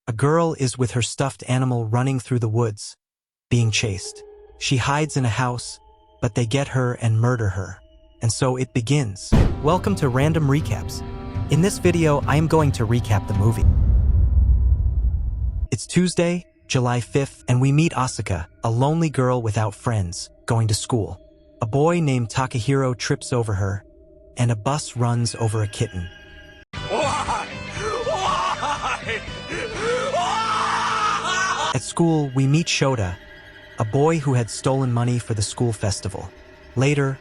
A girl is with her stuffed animal running through the woods, being chased. She hides in a house, but they get her and murder her. And so it begins. Welcome to Random Recaps. In this video, I am going to recap the movie. It's Tuesday, July 5th, and we meet Asuka, a lonely girl without friends, going to school. A boy named Takahiro trips over her, and a bus runs over a kitten. Why? At school, we meet Shota, a boy who had stolen money for the school festival. Later,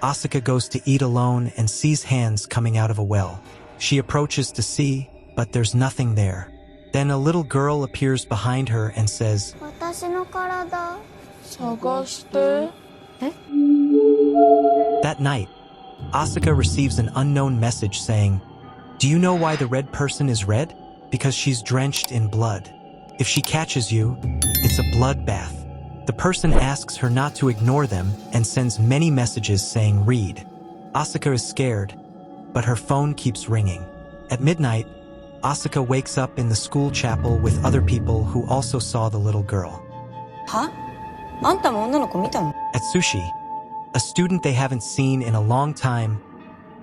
Asuka goes to eat alone and sees hands coming out of a well. She approaches to see, but there's nothing there. Then a little girl appears behind her and says, Sagashite. That night, Asuka receives an unknown message saying, "Do you know why the red person is red? Because she's drenched in blood. If she catches you, it's a bloodbath." The person asks her not to ignore them and sends many messages saying read. Asuka is scared, but her phone keeps ringing. At midnight, Asuka wakes up in the school chapel with other people who also saw the little girl. Huh? あんたも女の子見たの? Atsushi, a student they haven't seen in a long time,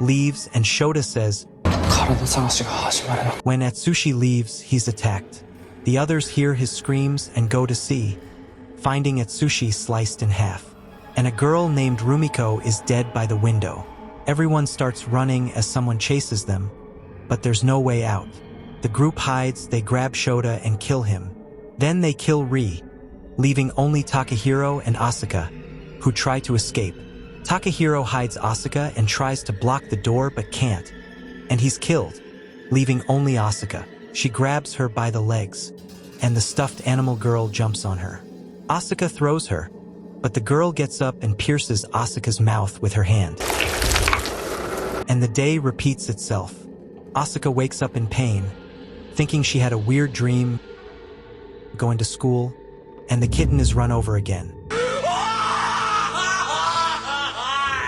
leaves and Shota says, When Atsushi leaves, he's attacked. The others hear his screams and go to see, finding Atsushi sliced in half. And a girl named Rumiko is dead by the window. Everyone starts running as someone chases them, but there's no way out. The group hides, they grab Shota and kill him. Then they kill Ri, leaving only Takahiro and Asuka, who try to escape. Takahiro hides Asuka and tries to block the door but can't, and he's killed, leaving only Asuka. She grabs her by the legs, and the stuffed animal girl jumps on her. Asuka throws her, but the girl gets up and pierces Asuka's mouth with her hand. And the day repeats itself. Asuka wakes up in pain, thinking she had a weird dream, going to school, and the kitten is run over again.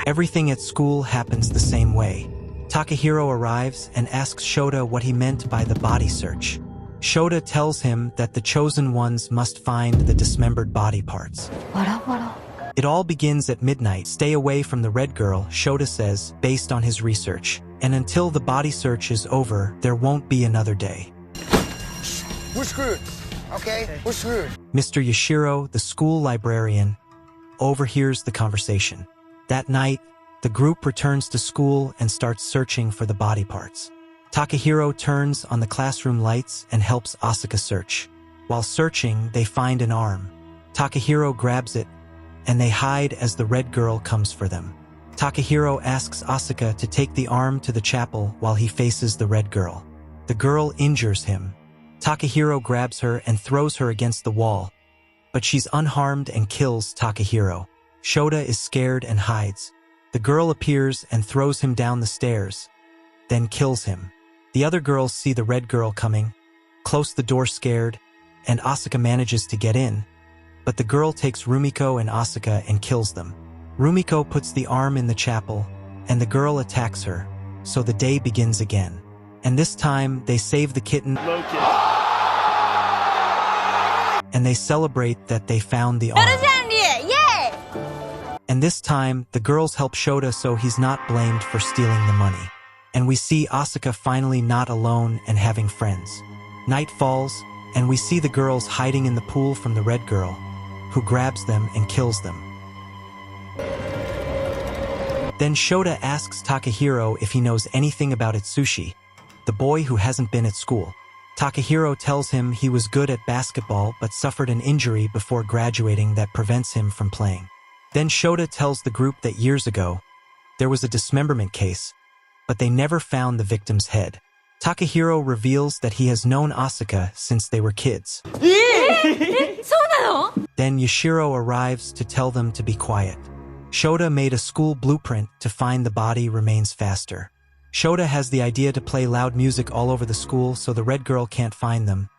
Everything at school happens the same way. Takahiro arrives and asks Shota what he meant by the body search. Shota tells him that the chosen ones must find the dismembered body parts. It all begins at midnight. Stay away from the red girl, Shota says, based on his research. And until the body search is over, there won't be another day. We're screwed, okay? We're screwed. Mr. Yashiro, the school librarian, overhears the conversation. That night, the group returns to school and starts searching for the body parts. Takahiro turns on the classroom lights and helps Asuka search. While searching, they find an arm. Takahiro grabs it, and they hide as the red girl comes for them. Takahiro asks Asuka to take the arm to the chapel while he faces the red girl. The girl injures him. Takahiro grabs her and throws her against the wall, but she's unharmed and kills Takahiro. Shota is scared and hides. The girl appears and throws him down the stairs, then kills him. The other girls see the red girl coming, close the door scared, and Asuka manages to get in, but the girl takes Rumiko and Asuka and kills them. Rumiko puts the arm in the chapel, and the girl attacks her, so the day begins again. And this time, they save the kitten, and they celebrate that they found the arm. And this time, the girls help Shota so he's not blamed for stealing the money. And we see Asuka finally not alone and having friends. Night falls, and we see the girls hiding in the pool from the red girl, who grabs them and kills them. Then Shota asks Takahiro if he knows anything about Atsushi, the boy who hasn't been at school. Takahiro tells him he was good at basketball but suffered an injury before graduating that prevents him from playing. Then Shota tells the group that years ago, there was a dismemberment case, but they never found the victim's head. Takahiro reveals that he has known Asuka since they were kids. Then Yashiro arrives to tell them to be quiet. Shota made a school blueprint to find the body remains faster. Shota has the idea to play loud music all over the school so the red girl can't find them,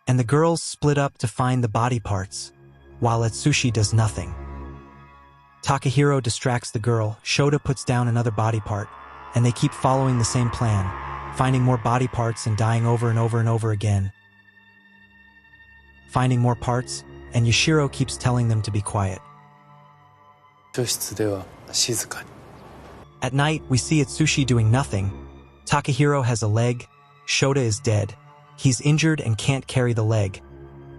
and the girls split up to find the body parts, while Atsushi does nothing. Takahiro distracts the girl, Shota puts down another body part, and they keep following the same plan, finding more body parts and dying over and over and over again. finding more parts, and Yashiro keeps telling them to be quiet. 教室では静かに。 At night, we see Atsushi doing nothing. Takahiro has a leg, Shota is dead. He's injured and can't carry the leg.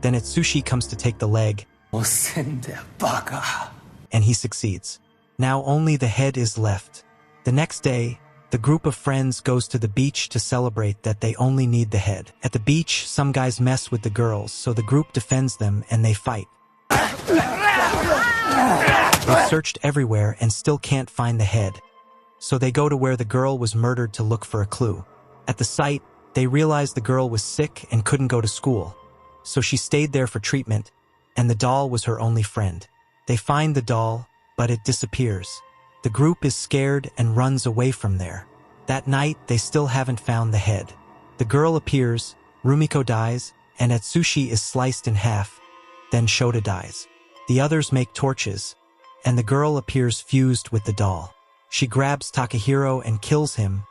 Then Atsushi comes to take the leg, おせんだよ、バカ。 and he succeeds. Now only the head is left. The next day, the group of friends goes to the beach to celebrate that they only need the head. At the beach, some guys mess with the girls, so the group defends them and they fight. They've searched everywhere and still can't find the head. So they go to where the girl was murdered to look for a clue. At the site, they realize the girl was sick and couldn't go to school. So she stayed there for treatment, and the doll was her only friend. They find the doll, but it disappears. The group is scared and runs away from there. That night, they still haven't found the head. The girl appears, Rumiko dies, and Atsushi is sliced in half. Then Shota dies. The others make torches, and the girl appears fused with the doll. She grabs Takahiro and kills him,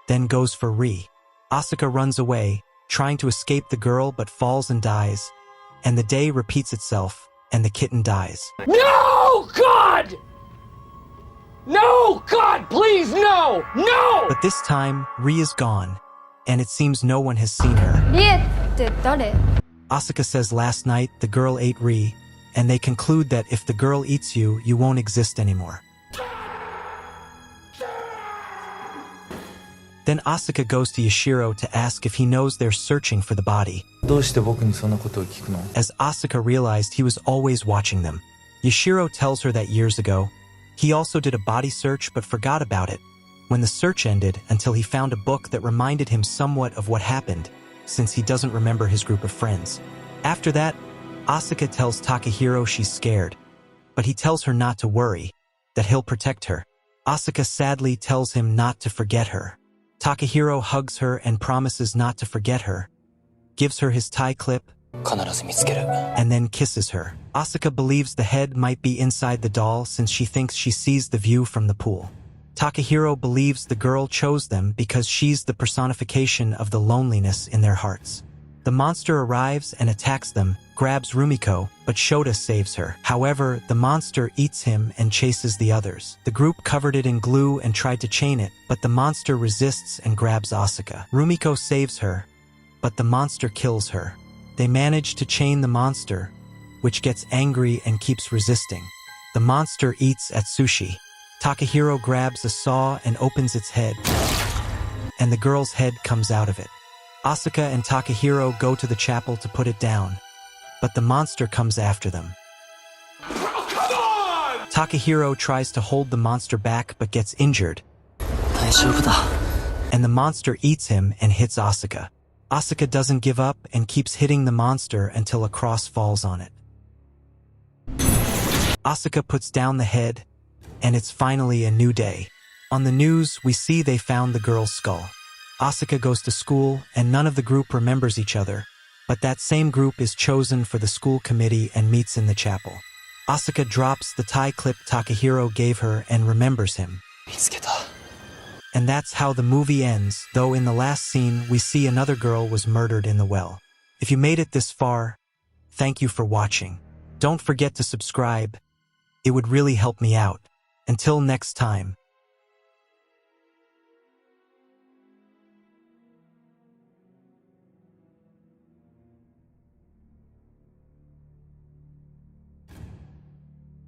then goes for Ri. Asuka runs away, trying to escape the girl but falls and dies, and the day repeats itself, and the kitten dies. No, God! No, God, please, no! No! But this time, Ri is gone, and it seems no one has seen her. リエって誰？ Asuka says last night the girl ate Ri, and they conclude that if the girl eats you, you won't exist anymore. Then Asuka goes to Yashiro to ask if he knows they're searching for the body. どうして僕にそんなことを聞くの？ As Asuka realized he was always watching them. Yashiro tells her that years ago, he also did a body search but forgot about it when the search ended until he found a book that reminded him somewhat of what happened, since he doesn't remember his group of friends. After that, Asuka tells Takahiro she's scared, but he tells her not to worry, that he'll protect her. Asuka sadly tells him not to forget her. Takahiro hugs her and promises not to forget her, gives her his tie clip, 必ず見つける。 and then kisses her. Asuka believes the head might be inside the doll since she thinks she sees the view from the pool. Takahiro believes the girl chose them because she's the personification of the loneliness in their hearts. The monster arrives and attacks them, grabs Rumiko, but Shota saves her. However, the monster eats him and chases the others. The group covered it in glue and tried to chain it, but the monster resists and grabs Asuka. Rumiko saves her, but the monster kills her. They manage to chain the monster, which gets angry and keeps resisting. The monster eats Atsushi. Takahiro grabs a saw and opens its head, and the girl's head comes out of it. Asuka and Takahiro go to the chapel to put it down, but the monster comes after them. Oh, come on! Takahiro tries to hold the monster back but gets injured, 大丈夫だ。 and the monster eats him and hits Asuka. Asuka doesn't give up and keeps hitting the monster until a cross falls on it. Asuka puts down the head, and it's finally a new day. On the news, we see they found the girl's skull. Asuka goes to school, and none of the group remembers each other, but that same group is chosen for the school committee and meets in the chapel. Asuka drops the tie clip Takahiro gave her and remembers him. 見つけた。 And that's how the movie ends, though in the last scene we see another girl was murdered in the well. If you made it this far, thank you for watching. Don't forget to subscribe. It would really help me out. Until next time.